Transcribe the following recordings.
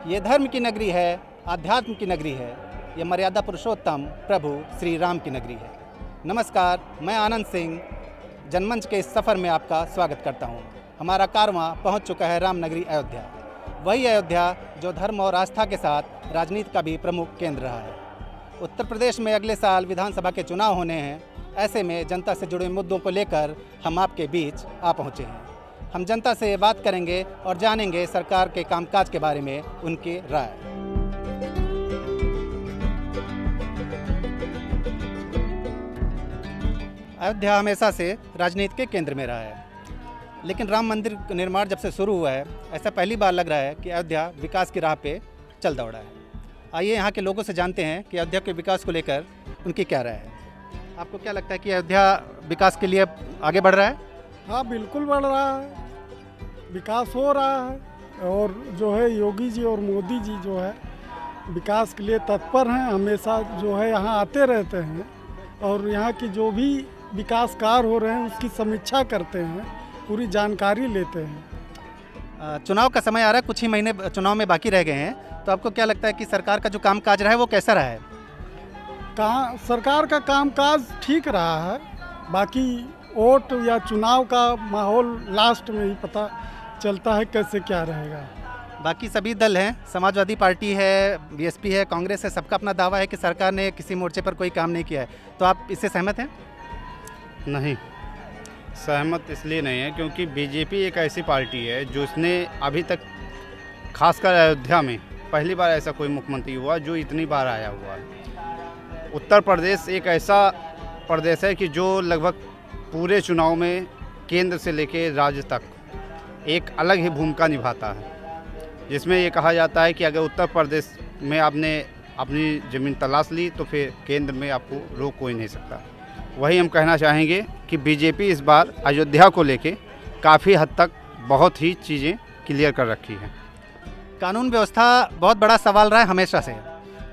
ये धर्म की नगरी है, आध्यात्म की नगरी है, ये मर्यादा पुरुषोत्तम प्रभु श्री राम की नगरी है। नमस्कार, मैं आनंद सिंह जनमंच के इस सफ़र में आपका स्वागत करता हूँ। हमारा कारवां पहुँच चुका है रामनगरी अयोध्या, वही अयोध्या जो धर्म और आस्था के साथ राजनीति का भी प्रमुख केंद्र रहा है। उत्तर प्रदेश में अगले साल विधानसभा के चुनाव होने हैं। ऐसे में जनता से जुड़े मुद्दों को लेकर हम आपके बीच आ पहुँचे हैं। हम जनता से बात करेंगे और जानेंगे सरकार के कामकाज के बारे में उनकी राय। अयोध्या हमेशा से राजनीति के केंद्र में रहा है, लेकिन राम मंदिर निर्माण जब से शुरू हुआ है, ऐसा पहली बार लग रहा है कि अयोध्या विकास की राह पे चल दौड़ा है। आइए यहाँ के लोगों से जानते हैं कि अयोध्या के विकास को लेकर उनकी क्या राय है। आपको क्या लगता है कि अयोध्या विकास के लिए आगे बढ़ रहा है? हाँ, बिल्कुल बढ़ रहा है, विकास हो रहा है। और जो है योगी जी और मोदी जी जो है विकास के लिए तत्पर हैं, हमेशा जो है यहाँ आते रहते हैं और यहाँ की जो भी विकास कार्य हो रहे हैं उसकी समीक्षा करते हैं, पूरी जानकारी लेते हैं। चुनाव का समय आ रहा है, कुछ ही महीने चुनाव में बाकी रह गए हैं, तो आपको क्या लगता है कि सरकार का जो कामकाज रहा है वो कैसा रहा है? सरकार का कामकाज ठीक रहा है, बाकी वोट या चुनाव का माहौल लास्ट में ही पता चलता है कैसे क्या रहेगा। बाकी सभी दल हैं, समाजवादी पार्टी है, बीएसपी है, कांग्रेस है, सबका अपना दावा है कि सरकार ने किसी मोर्चे पर कोई काम नहीं किया है। तो आप इससे सहमत हैं? नहीं, सहमत इसलिए नहीं है क्योंकि बीजेपी एक ऐसी पार्टी है जो इसने अभी तक खासकर अयोध्या में पहली बार ऐसा कोई मुख्यमंत्री हुआ जो इतनी बार आया हुआ है। उत्तर प्रदेश एक ऐसा प्रदेश है कि जो लगभग पूरे चुनाव में केंद्र से लेकर राज्य तक एक अलग ही भूमिका निभाता है, जिसमें ये कहा जाता है कि अगर उत्तर प्रदेश में आपने अपनी ज़मीन तलाश ली तो फिर केंद्र में आपको रोक कोई नहीं सकता। वही हम कहना चाहेंगे कि बीजेपी इस बार अयोध्या को लेके काफ़ी हद तक बहुत ही चीज़ें क्लियर कर रखी हैं। कानून व्यवस्था बहुत बड़ा सवाल रहा है हमेशा से,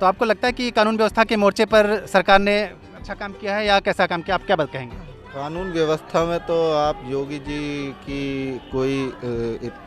तो आपको लगता है कि कानून व्यवस्था के मोर्चे पर सरकार ने अच्छा काम किया है या कैसा काम किया, आप क्या बात कहेंगे? कानून व्यवस्था में तो आप योगी जी की कोई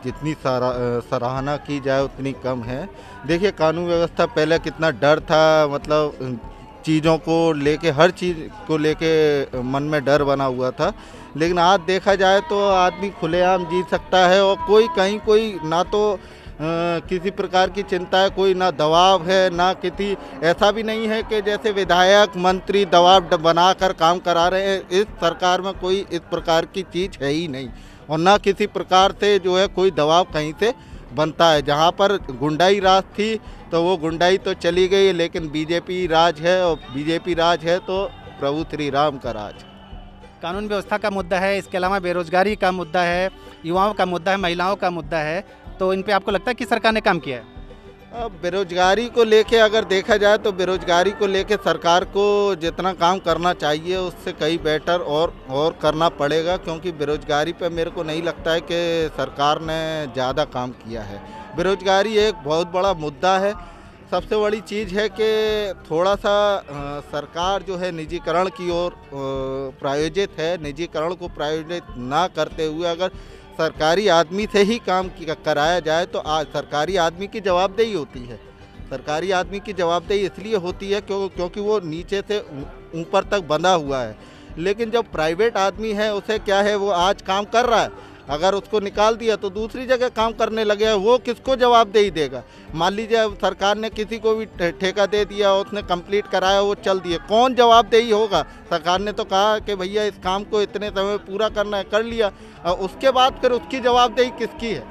जितनी सराहना की जाए उतनी कम है। देखिए, कानून व्यवस्था पहले कितना डर था, मतलब चीज़ों को लेके, हर चीज़ को लेके मन में डर बना हुआ था, लेकिन आज देखा जाए तो आदमी खुलेआम जी सकता है और कोई कहीं कोई ना तो किसी प्रकार की चिंता है, कोई ना दबाव है, ना किसी ऐसा भी नहीं है कि जैसे विधायक मंत्री दबाव बनाकर काम करा रहे हैं। इस सरकार में कोई इस प्रकार की चीज़ है ही नहीं और ना किसी प्रकार से जो है कोई दबाव कहीं से बनता है। जहाँ पर गुंडाई राज थी तो वो गुंडाई तो चली गई, लेकिन बीजेपी राज है और बीजेपी राज है तो प्रभु श्री राम का राज। कानून व्यवस्था का मुद्दा है, इसके अलावा बेरोजगारी का मुद्दा है, युवाओं का मुद्दा है, महिलाओं का मुद्दा है, तो इन पे आपको लगता है कि सरकार ने काम किया है? अब बेरोजगारी को लेके अगर देखा जाए तो बेरोजगारी को लेके सरकार को जितना काम करना चाहिए उससे कहीं बेटर और करना पड़ेगा, क्योंकि बेरोजगारी पे मेरे को नहीं लगता है कि सरकार ने ज़्यादा काम किया है। बेरोजगारी एक बहुत बड़ा मुद्दा है। सबसे बड़ी चीज़ है कि थोड़ा सा सरकार जो है निजीकरण की ओर प्रायोजित है। निजीकरण को प्रायोजित ना करते हुए अगर सरकारी आदमी से ही काम कराया जाए तो आज सरकारी आदमी की जवाबदेही होती है। सरकारी आदमी की जवाबदेही इसलिए होती है क्योंकि वो नीचे से ऊपर तक बंधा हुआ है, लेकिन जब प्राइवेट आदमी है उसे क्या है, वो आज काम कर रहा है, अगर उसको निकाल दिया तो दूसरी जगह काम करने लगे है, वो किसको जवाबदेही देगा? मान लीजिए सरकार ने किसी को भी ठेका दे दिया, उसने कंप्लीट कराया, वो चल दिए, कौन जवाबदेही होगा? सरकार ने तो कहा कि भैया इस काम को इतने समय में पूरा करना है, कर लिया, और उसके बाद फिर उसकी जवाबदेही किसकी है?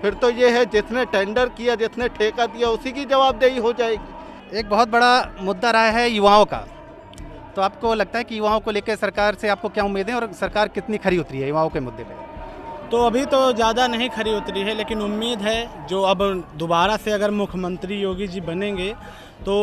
फिर तो ये है जिसने टेंडर किया, जिसने ठेका दिया, उसी की जवाबदेही हो जाएगी। एक बहुत बड़ा मुद्दा रहा है युवाओं का, तो आपको लगता है कि युवाओं को लेकर सरकार से आपको क्या उम्मीदें और सरकार कितनी खरी उतरी है युवाओं के मुद्दे पे? तो अभी तो ज़्यादा नहीं खरी उतरी है, लेकिन उम्मीद है जो अब दोबारा से अगर मुख्यमंत्री योगी जी बनेंगे तो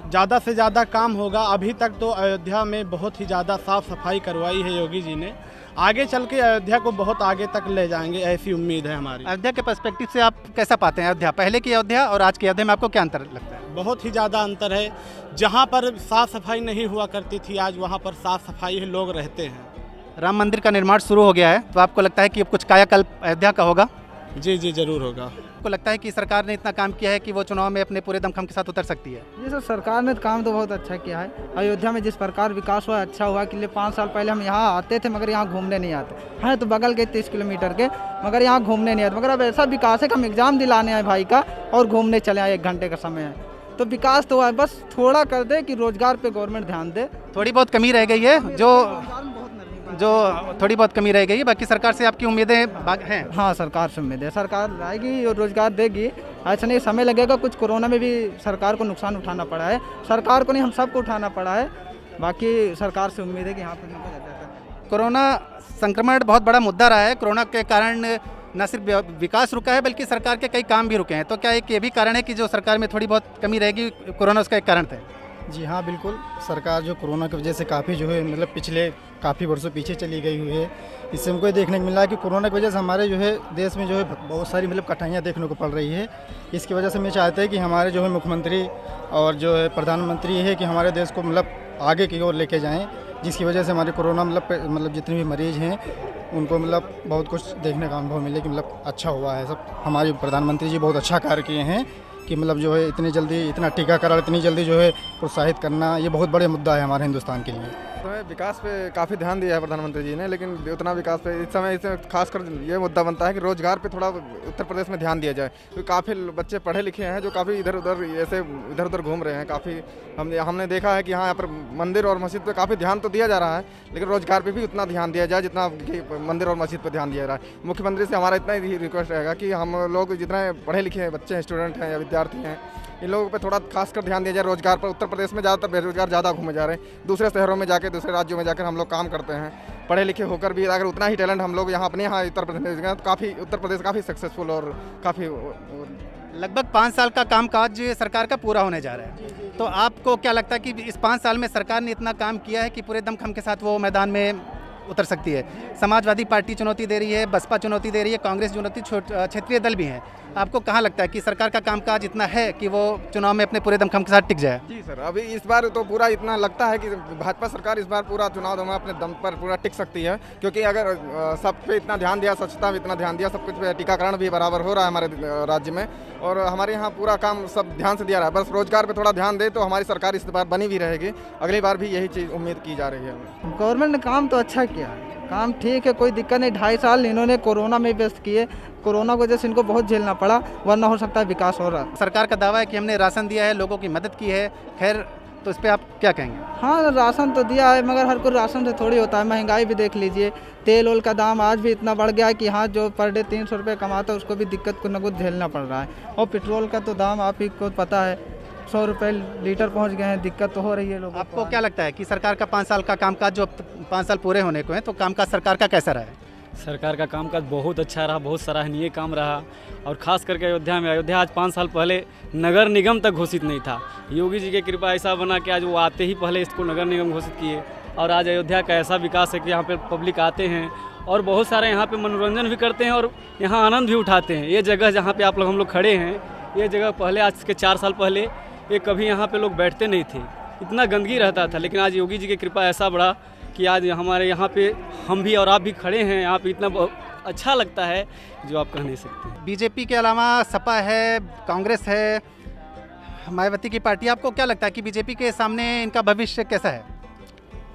ज़्यादा से ज़्यादा काम होगा। अभी तक तो अयोध्या में बहुत ही ज़्यादा साफ़ सफाई करवाई है योगी जी ने, आगे चल के अयोध्या को बहुत आगे तक ले जाएंगे, ऐसी उम्मीद है हमारी। अयोध्या के पर्सपेक्टिव से आप कैसा पाते हैं अयोध्या, पहले की अयोध्या और आज की अयोध्या में आपको क्या अंतर लगता है? बहुत ही ज़्यादा अंतर है। जहाँ पर साफ़ सफाई नहीं हुआ करती थी, आज वहाँ पर साफ़ सफाई है, लोग रहते हैं। राम मंदिर का निर्माण शुरू हो गया है, तो आपको लगता है कि अब कुछ कायाकल्प अयोध्या का होगा? जी जी, ज़रूर होगा। आपको आपको लगता है कि सरकार ने इतना काम किया है कि वो चुनाव में अपने पूरे दमखम के साथ उतर सकती है? ये सर सरकार ने काम तो बहुत अच्छा किया है। अयोध्या में जिस प्रकार विकास हुआ अच्छा हुआ कि 5 साल पहले हम यहाँ आते थे मगर यहाँ घूमने नहीं आते हैं, तो बगल के 30 किलोमीटर के, मगर यहाँ घूमने नहीं आते। मगर अब ऐसा विकास है कि हम एग्ज़ाम दिलाने आए भाई का और घूमने चले आए, 1 घंटे का समय है। तो विकास तो है, बस थोड़ा कर दे कि रोजगार पे गवर्नमेंट ध्यान दे। थोड़ी बहुत कमी रह गई है, जो थोड़ी बहुत कमी रह गई है, बाकी सरकार से आपकी उम्मीदें हैं? हाँ, सरकार से उम्मीद है, सरकार आएगी और रोजगार देगी। ऐसा नहीं समय लगेगा, कुछ कोरोना में भी सरकार को नुकसान उठाना पड़ा है, सरकार को नहीं हम सबको उठाना पड़ा है। बाकी सरकार से उम्मीद है कि यहाँ पर कोरोना संक्रमण बहुत बड़ा मुद्दा रहा है। कोरोना के कारण न सिर्फ विकास रुका है बल्कि सरकार के कई काम भी रुके हैं। तो क्या एक ये भी कारण है कि जो सरकार में थोड़ी बहुत कमी रहेगी, कोरोना उसका एक कारण था? जी हाँ, बिल्कुल। सरकार जो कोरोना की वजह से काफ़ी जो है मतलब पिछले काफ़ी वर्षों पीछे चली गई हुई है। इससे हमको ये देखने को मिला है कि कोरोना की वजह से हमारे जो है देश में जो है बहुत सारी मतलब कठिनाइयाँ देखने को पड़ रही है। इसकी वजह से मैं चाहते हैं कि हमारे जो है मुख्यमंत्री और जो है प्रधानमंत्री है कि हमारे देश को मतलब आगे की ओर लेके जाएँ, जिसकी वजह से हमारे कोरोना मतलब जितने भी मरीज़ हैं उनको मतलब बहुत कुछ देखने का अनुभव मिले कि मतलब अच्छा हुआ है सब। हमारे प्रधानमंत्री जी बहुत अच्छा कार्य किए हैं कि मतलब जो है इतनी जल्दी इतना टीकाकरण इतनी जल्दी जो है प्रोत्साहित करना, ये बहुत बड़े मुद्दा है हमारे हिंदुस्तान के लिए। तो विकास पे काफ़ी ध्यान दिया है प्रधानमंत्री जी ने, लेकिन उतना विकास पे इस समय इसमें खासकर ये मुद्दा बनता है कि रोजगार पे थोड़ा उत्तर प्रदेश में ध्यान दिया जाए। क्योंकि काफ़ी बच्चे पढ़े लिखे हैं जो काफ़ी इधर उधर घूम रहे हैं। काफ़ी हमने देखा है कि यहाँ पर मंदिर और मस्जिद पे काफ़ी ध्यान तो दिया जा रहा है, लेकिन रोजगार पे भी उतना ध्यान दिया जाए जितना कि मंदिर और मस्जिद पे ध्यान दिया जा रहा है। मुख्यमंत्री से हमारा इतना ही रिक्वेस्ट रहेगा कि हम लोग जितने पढ़े लिखे बच्चे हैं, स्टूडेंट हैं या विद्यार्थी हैं, इन लोगों पे थोड़ा खासकर ध्यान दिया जाए रोजगार पर। उत्तर प्रदेश में ज़्यादातर बेरोजगार ज़्यादा घूमे जा रहे हैं, दूसरे शहरों में जाकर दूसरे राज्यों में जाकर हम लोग काम करते हैं। पढ़े लिखे होकर भी अगर उतना ही टैलेंट हम लोग यहाँ अपने यहाँ उत्तर प्रदेश में, तो काफ़ी उत्तर प्रदेश काफ़ी सक्सेसफुल और काफ़ी लगभग 5 साल का कामकाज सरकार का पूरा होने जा रहा है। तो आपको क्या लगता है कि इस 5 साल में सरकार ने इतना काम किया है कि पूरे दमखम के साथ वो मैदान में उतर सकती है? समाजवादी पार्टी चुनौती दे रही है, बसपा चुनौती दे रही है, कांग्रेस चुनौती, क्षेत्रीय दल भी हैं। आपको कहाँ लगता है कि सरकार का कामकाज इतना है कि वो चुनाव में अपने पूरे दमखम के साथ टिक जाए? जी सर, अभी इस बार तो पूरा इतना लगता है कि भाजपा सरकार इस बार पूरा चुनाव में अपने दम पर पूरा टिक सकती है, क्योंकि अगर सब पे इतना ध्यान दिया, स्वच्छता में इतना ध्यान दिया, सब कुछ पे टीकाकरण भी बराबर हो रहा है हमारे राज्य में, और हमारे यहाँ पूरा काम सब ध्यान से दिया रहा है। बस रोजगार पर थोड़ा ध्यान दे तो हमारी सरकार इस बार बनी भी रहेगी, अगली बार भी यही चीज़ उम्मीद की जा रही है। गवर्नमेंट ने काम तो अच्छा किया है, काम ठीक है, कोई दिक्कत नहीं। 2.5 साल इन्होंने कोरोना में व्यस्त किए, कोरोना की वजह से इनको बहुत झेलना पड़ा, वरना हो सकता है विकास हो रहा। सरकार का दावा है कि हमने राशन दिया है, लोगों की मदद की है, खैर तो इस पर आप क्या कहेंगे? हाँ, राशन तो दिया है, मगर हर कोई राशन से थोड़ी होता है। महंगाई भी देख लीजिए, तेल ओल का दाम आज भी इतना बढ़ गया है कि हाँ, जो पर डे 300 रुपये कमाता है उसको भी दिक्कत को न कुछ झेलना पड़ रहा है। और पेट्रोल का तो दाम आप ही को पता है, 100 रुपये लीटर पहुंच गए हैं, दिक्कत तो हो रही है लोगों को। आपको क्या लगता है कि सरकार का 5 साल का कामकाज, जो 5 साल पूरे होने को हैं, तो कामकाज सरकार का कैसा रहा है? सरकार का कामकाज बहुत अच्छा रहा, बहुत सराहनीय काम रहा। और ख़ास करके अयोध्या आज 5 साल पहले नगर निगम तक घोषित नहीं था। योगी जी की कृपा ऐसा बना कि आज वो आते ही पहले इसको नगर निगम घोषित किए, और आज अयोध्या का ऐसा विकास है कि यहाँ पे पब्लिक आते हैं और बहुत सारे यहाँ पे मनोरंजन भी करते हैं और यहाँ आनंद भी उठाते हैं। ये जगह जहाँ पे हम लोग खड़े हैं, ये जगह पहले आज के 4 साल पहले ये कभी यहाँ पे लोग बैठते नहीं थे, इतना गंदगी रहता था, लेकिन आज योगी जी की कृपा ऐसा बढ़ा कि आज हमारे यहाँ पे हम भी और आप भी खड़े हैं यहाँ पे, इतना अच्छा लगता है जो आप कह नहीं सकते। बीजेपी के अलावा सपा है, कांग्रेस है, मायावती की पार्टी, आपको क्या लगता है कि बीजेपी के सामने इनका भविष्य कैसा है?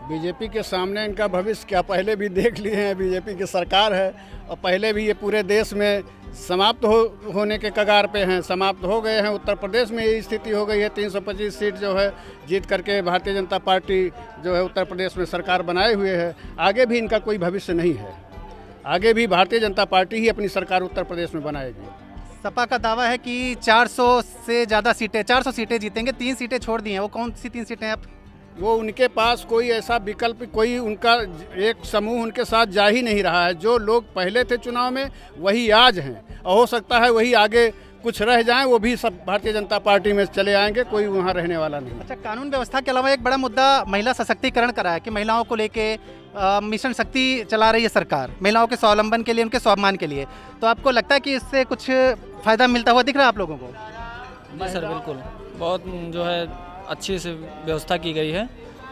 बीजेपी के सामने इनका भविष्य क्या, पहले भी देख लिए हैं, बीजेपी की सरकार है और पहले भी ये पूरे देश में समाप्त होने के कगार पे हैं, समाप्त हो गए हैं। उत्तर प्रदेश में यही स्थिति हो गई है, 325 सीट जो है जीत करके भारतीय जनता पार्टी जो है उत्तर प्रदेश में सरकार बनाए हुए है। आगे भी इनका कोई भविष्य नहीं है, आगे भी भारतीय जनता पार्टी ही अपनी सरकार उत्तर प्रदेश में बनाएगी। सपा का दावा है कि 400 से ज़्यादा सीटें, 400 सीटें जीतेंगे, 3 सीटें छोड़ दी हैं। वो कौन सी 3 सीटें हैं? आप वो उनके पास कोई ऐसा विकल्प, कोई उनका एक समूह उनके साथ जा ही नहीं रहा है। जो लोग पहले थे चुनाव में वही आज हैं, और हो सकता है वही आगे कुछ रह जाएं, वो भी सब भारतीय जनता पार्टी में चले आएंगे, कोई वहाँ रहने वाला नहीं। अच्छा, कानून व्यवस्था के अलावा एक बड़ा मुद्दा महिला सशक्तिकरण का रहा है कि महिलाओं को लेके मिशन शक्ति चला रही है सरकार, महिलाओं के स्वावलंबन के लिए, उनके स्वाभिमान के लिए। तो आपको लगता है कि इससे कुछ फ़ायदा मिलता हुआ दिख रहा है आप लोगों को? जी सर, बिल्कुल, बहुत जो है अच्छी से व्यवस्था की गई है,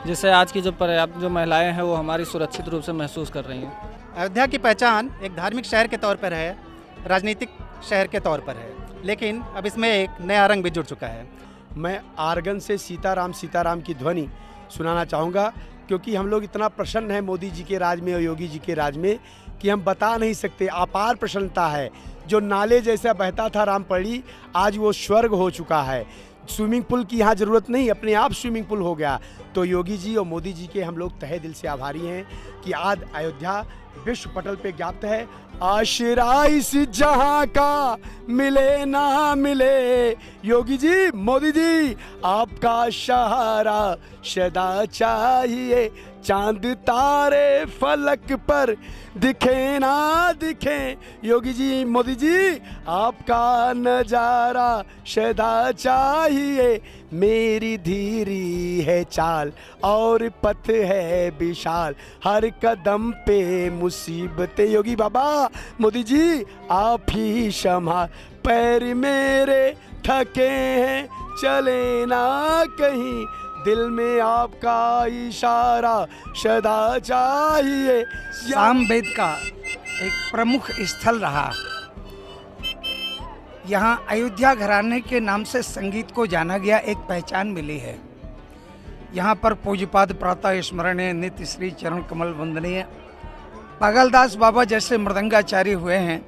जिससे आज की जो पर्याप्त जो महिलाएं हैं वो हमारी सुरक्षित रूप से महसूस कर रही हैं। अयोध्या की पहचान एक धार्मिक शहर के तौर पर है, राजनीतिक शहर के तौर पर है। लेकिन अब इसमें एक नया रंग भी जुड़ चुका है। मैं आर्गन से सीताराम सीताराम की ध्वनि सुनाना चाहूँगा, क्योंकि हम लोग इतना प्रसन्न हैं मोदी जी के राज में और योगी जी के राज में कि हम बता नहीं सकते। अपार प्रसन्नता है। जो नाले जैसा बहता था रामपड़ी, आज वो स्वर्ग हो चुका है। स्विमिंग पूल की यहाँ ज़रूरत नहीं, अपने आप स्विमिंग पूल हो गया। तो योगी जी और मोदी जी के हम लोग तहे दिल से आभारी हैं कि आज अयोध्या विश्व पटल पे ज्ञात है। आशिरा इस जहां का मिले ना मिले, योगी जी मोदी जी आपका सहारा सदा चाहिए। चांद तारे फलक पर दिखे ना दिखे, योगी जी मोदी जी आपका नजारा सदा चाहिए। मेरी धीरी है चाल और पथ है विशाल, हर कदम पे मुसीबतें, योगी बाबा मोदी जी आप ही संभाल। पैर मेरे थके हैं चले ना कहीं, दिल में आपका इशारा सदा चाहिए। सामवेद का एक प्रमुख स्थल रहा। यहाँ अयोध्या घराने के नाम से संगीत को जाना गया, एक पहचान मिली है। यहाँ पर पूज्यपाद प्रातः स्मरणीय नित्य श्री चरण कमल वंदनीय पागलदास बाबा जैसे मृदंगाचार्य हुए हैं,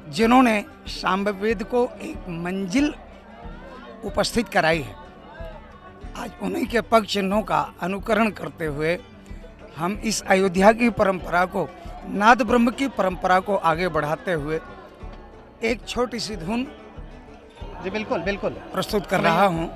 जिन्होंने सामवेद को एक मंजिल उपस्थित कराई है। आज उन्हीं के पग चिन्हों का अनुकरण करते हुए हम इस अयोध्या की परंपरा को, नाद ब्रह्म की परंपरा को आगे बढ़ाते हुए एक छोटी सी धुन जी बिल्कुल बिल्कुल प्रस्तुत कर रहा हूँ।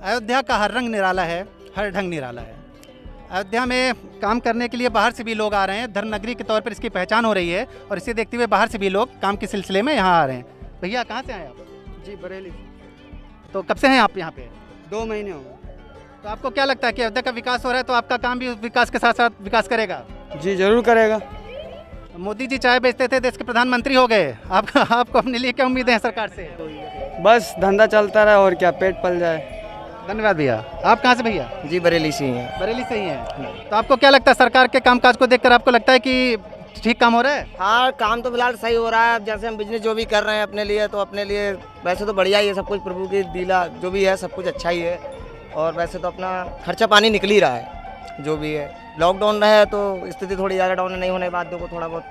अयोध्या का हर रंग निराला है, हर ढंग निराला है। अयोध्या में काम करने के लिए बाहर से भी लोग आ रहे हैं। धर्म नगरी के तौर पर इसकी पहचान हो रही है और इसे देखते हुए बाहर से भी लोग काम के सिलसिले में यहाँ आ रहे हैं। भैया कहाँ से आए आप? जी बरेली। तो कब से हैं आप यहाँ पे? 2 महीने हो गए। तो आपको क्या लगता है कि अयोध्या का विकास हो रहा है, तो आपका काम भी विकास के साथ साथ विकास करेगा? जी जरूर करेगा। मोदी जी चाय बेचते थे, देश के प्रधानमंत्री हो गए। आपको अपने लिए क्या उम्मीदें हैं सरकार से? बस धंधा चलता रहे और क्या, पेट पल जाए। धन्यवाद भैया। आप कहाँ से भैया? जी बरेली से ही हैं। बरेली से ही हैं। तो आपको क्या लगता है सरकार के कामकाज को देखकर आपको लगता है कि ठीक काम हो रहा है? हाँ, काम तो फिलहाल सही हो रहा है। अब जैसे हम बिजनेस जो भी कर रहे हैं अपने लिए, तो अपने लिए वैसे तो बढ़िया ही है सब कुछ। प्रभु की लीला जो भी है सब कुछ अच्छा ही है। और वैसे तो अपना खर्चा पानी निकल ही रहा है जो भी है। लॉकडाउन रहे तो स्थिति थोड़ी ज़्यादा डाउन नहीं होने बाद देखो थोड़ा बहुत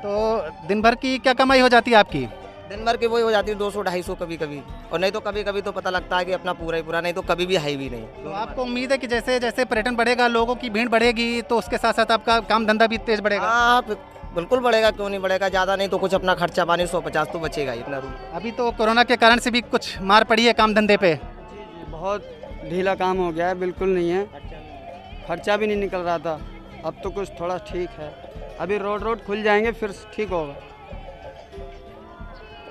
तो दिन भर की क्या कमाई हो जाती है आपकी? दिन भर की वही हो जाती है 200-250 कभी कभी, और नहीं तो कभी कभी तो पता लगता है कि अपना पूरा ही पूरा, नहीं तो कभी भी हाई भी नहीं। तो आपको उम्मीद है कि जैसे जैसे पर्यटन बढ़ेगा, लोगों की भीड़ बढ़ेगी, तो उसके साथ साथ आपका काम धंधा भी तेज बढ़ेगा? हाँ बिल्कुल बढ़ेगा, क्यों नहीं बढ़ेगा। ज़्यादा नहीं तो कुछ अपना खर्चा पानी 150 तो बचेगा ही इतना। अभी तो कोरोना के कारण से भी कुछ मार पड़ी है काम धंधे पे? बहुत ढीला काम हो गया है, बिल्कुल नहीं है। खर्चा भी नहीं निकल रहा था, अब तो कुछ थोड़ा ठीक है। अभी रोड खुल जाएंगे फिर ठीक होगा।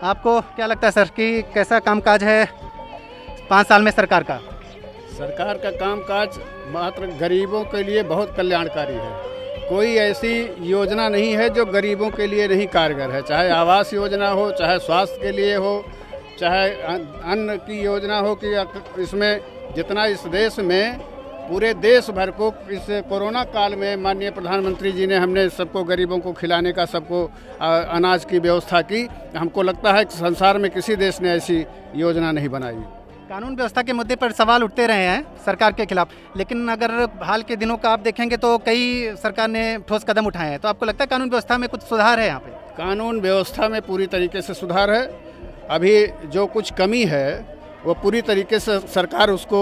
आपको क्या लगता है सर कि कैसा कामकाज है 5 साल में सरकार का? सरकार का कामकाज मात्र गरीबों के लिए बहुत कल्याणकारी है। कोई ऐसी योजना नहीं है जो गरीबों के लिए नहीं कारगर है। चाहे आवास योजना हो, चाहे स्वास्थ्य के लिए हो, चाहे अन्न की योजना हो, कि इसमें जितना इस देश में पूरे देश भर को इस कोरोना काल में माननीय प्रधानमंत्री जी ने हमने सबको गरीबों को खिलाने का, सबको अनाज की व्यवस्था की। हमको लगता है कि संसार में किसी देश ने ऐसी योजना नहीं बनाई। कानून व्यवस्था के मुद्दे पर सवाल उठते रहे हैं सरकार के खिलाफ, लेकिन अगर हाल के दिनों का आप देखेंगे तो कई सरकार ने ठोस कदम उठाए हैं। तो आपको लगता है कानून व्यवस्था में कुछ सुधार है यहाँ पे? कानून व्यवस्था में पूरी तरीके से सुधार है। अभी जो कुछ कमी है वो पूरी तरीके से सरकार उसको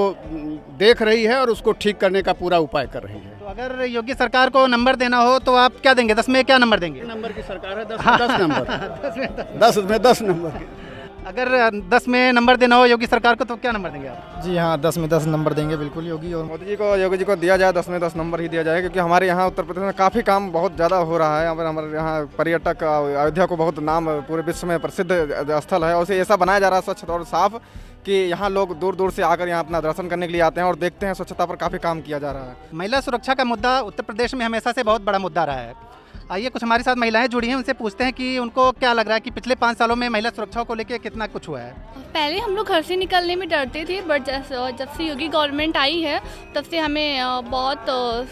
देख रही है और उसको ठीक करने का पूरा उपाय कर रही है। तो अगर योगी सरकार को नंबर देना हो तो आप क्या देंगे? 10 में क्या नंबर देंगे? नंबर की सरकार है, 10 में 10 नंबर। 10 में 10 नंबर। अगर 10 में नंबर देना हो योगी सरकार को तो क्या नंबर देंगे आप? जी हाँ, 10 में 10 नंबर देंगे बिल्कुल योगी योगी जी को दिया जाए 10 में 10 नंबर ही दिया जाए, क्योंकि हमारे यहाँ उत्तर प्रदेश में काफ़ी काम बहुत ज़्यादा हो रहा है। हमारे यहाँ पर्यटक अयोध्या को बहुत नाम पूरे विश्व में प्रसिद्ध स्थल है, और उसे ऐसा बनाया जा रहा है स्वच्छ और साफ कि यहाँ लोग दूर दूर से आकर यहाँ अपना दर्शन करने के लिए आते हैं और देखते हैं। स्वच्छता पर काफ़ी काम किया जा रहा है। महिला सुरक्षा का मुद्दा उत्तर प्रदेश में हमेशा से बहुत बड़ा मुद्दा रहा है। आइए कुछ हमारे साथ महिलाएं जुड़ी हैं, उनसे पूछते हैं कि उनको क्या लग रहा है कि पिछले 5 सालों में महिला सुरक्षा को लेकर कितना कुछ हुआ है। पहले हम लोग घर से निकलने में डरते थे, बट जब से योगी गवर्नमेंट आई है तब से हमें बहुत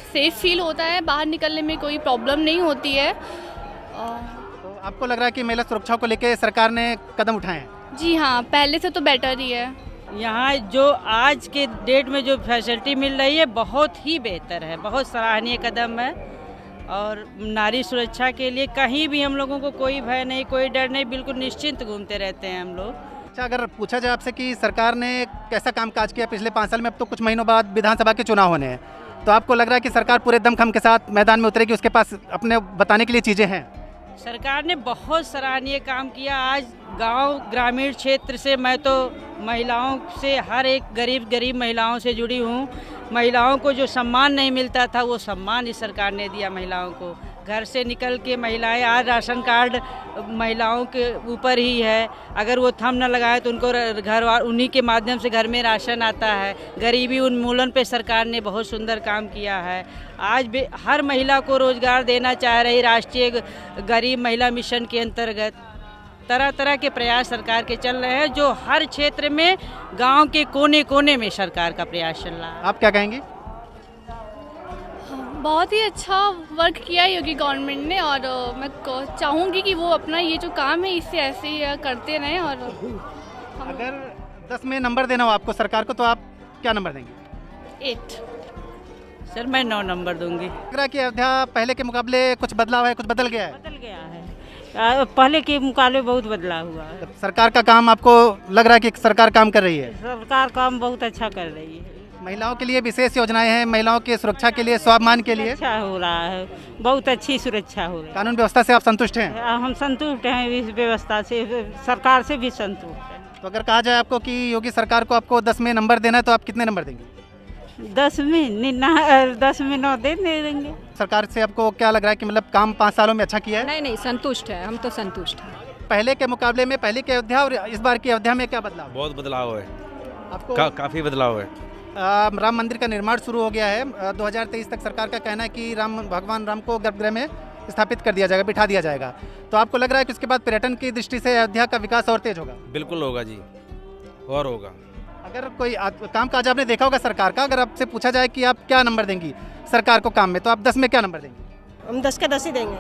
सेफ फील होता है, बाहर निकलने में कोई प्रॉब्लम नहीं होती है। तो आपको लग रहा है कि महिला सुरक्षा को लेकर सरकार ने कदम उठाए हैं? जी हाँ, पहले से तो बेटर ही है। यहाँ जो आज के डेट में जो फैसिलिटी मिल रही है बहुत ही बेहतर है, बहुत सराहनीय कदम है। और नारी सुरक्षा के लिए कहीं भी हम लोगों को कोई भय नहीं, कोई डर नहीं, बिल्कुल निश्चिंत घूमते रहते हैं हम लोग। अच्छा, अगर पूछा जाए आपसे कि सरकार ने कैसा कामकाज किया पिछले 5 साल में, अब तो कुछ महीनों बाद विधानसभा के चुनाव होने हैं, तो आपको लग रहा है कि सरकार पूरे दमखम के साथ मैदान में उतरेगी, उसके पास अपने बताने के लिए चीज़ें हैं? सरकार ने बहुत सराहनीय काम किया। आज गांव ग्रामीण क्षेत्र से मैं तो महिलाओं से, हर एक गरीब महिलाओं से जुड़ी हूँ। महिलाओं को जो सम्मान नहीं मिलता था वो सम्मान इस सरकार ने दिया महिलाओं को। घर से निकल के महिलाएं, आज राशन कार्ड महिलाओं के ऊपर ही है, अगर वो थंब न लगाए तो उनको घर उन्हीं के माध्यम से घर में राशन आता है। गरीबी उन्मूलन पे सरकार ने बहुत सुंदर काम किया है। आज भी हर महिला को रोजगार देना चाह रही राष्ट्रीय गरीब महिला मिशन के अंतर्गत तरह तरह के प्रयास सरकार के चल रहे हैं, जो हर क्षेत्र में गांव के कोने कोने में सरकार का प्रयास चल रहा है। आप क्या कहेंगे? बहुत ही अच्छा वर्क किया है योगी गवर्नमेंट ने, और मैं चाहूँगी कि वो अपना ये जो काम है इससे ऐसे ही करते रहें। और अगर 10 में नंबर देना हो आपको सरकार को तो आप क्या नंबर देंगे? 8। सर मैं 9 नंबर दूंगी। लग रहा है कि अयोध्या पहले के मुकाबले कुछ बदलाव है, कुछ बदल गया है? बदल गया है, पहले के मुकाबले बहुत बदलाव हुआ है। सरकार का काम आपको लग रहा है कि सरकार काम कर रही है? सरकार काम बहुत अच्छा कर रही है। महिलाओं के लिए विशेष योजनाएं हैं, महिलाओं के सुरक्षा के लिए, स्वाभिमान के लिए अच्छा हो रहा है, बहुत अच्छी सुरक्षा हो रही है। कानून व्यवस्था से आप संतुष्ट हैं? हम संतुष्ट हैं इस व्यवस्था से, सरकार से भी संतुष्ट हैं। तो अगर कहा जाए आपको कि योगी सरकार को आपको 10 में नंबर देना है तो आप कितने नंबर देंगे? 10 में 9 दे देंगे। सरकार से आपको क्या लग रहा है कि मतलब काम 5 सालों में अच्छा किया है? नहीं, संतुष्ट है, हम तो संतुष्ट हैं। पहले के मुकाबले में, पहले की अयोध्या और इस बार की अयोध्या में क्या बदलाव? बहुत बदलाव है आपको? काफ़ी बदलाव है। राम मंदिर का निर्माण शुरू हो गया है। 2023 तक सरकार का कहना है कि भगवान राम को गर्भगृह में स्थापित कर दिया जाएगा, बिठा दिया जाएगा। तो आपको लग रहा है कि उसके बाद पर्यटन की दृष्टि से अयोध्या का विकास और तेज होगा? बिल्कुल होगा जी, और होगा। अगर कोई काम काज आपने देखा होगा सरकार का, अगर आपसे पूछा जाए कि आप क्या नंबर देंगी सरकार को काम में, तो आप 10 में क्या नंबर देंगे? हम 10 के 10 ही देंगे।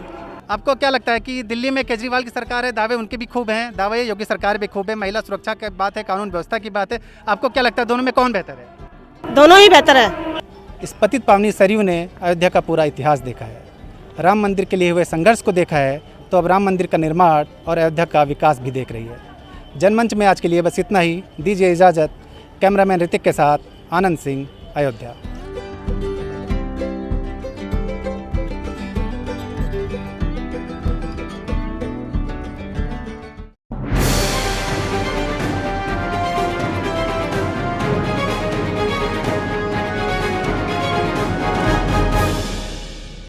आपको क्या लगता है कि दिल्ली में केजरीवाल की सरकार है, दावे उनके भी खूब हैं, दावे योगी सरकार भी खूब है, महिला सुरक्षा की बात है, कानून व्यवस्था की बात है, आपको क्या लगता है दोनों में कौन बेहतर है? दोनों ही बेहतर है। इस पतित पावनी सरयू ने अयोध्या का पूरा इतिहास देखा है, राम मंदिर के लिए हुए संघर्ष को देखा है, तो अब राम मंदिर का निर्माण और अयोध्या का विकास भी देख रही है। जनमंच में आज के लिए बस इतना ही। दीजिए इजाज़त। कैमरामैन ऋतिक के साथ आनंद सिंह, अयोध्या।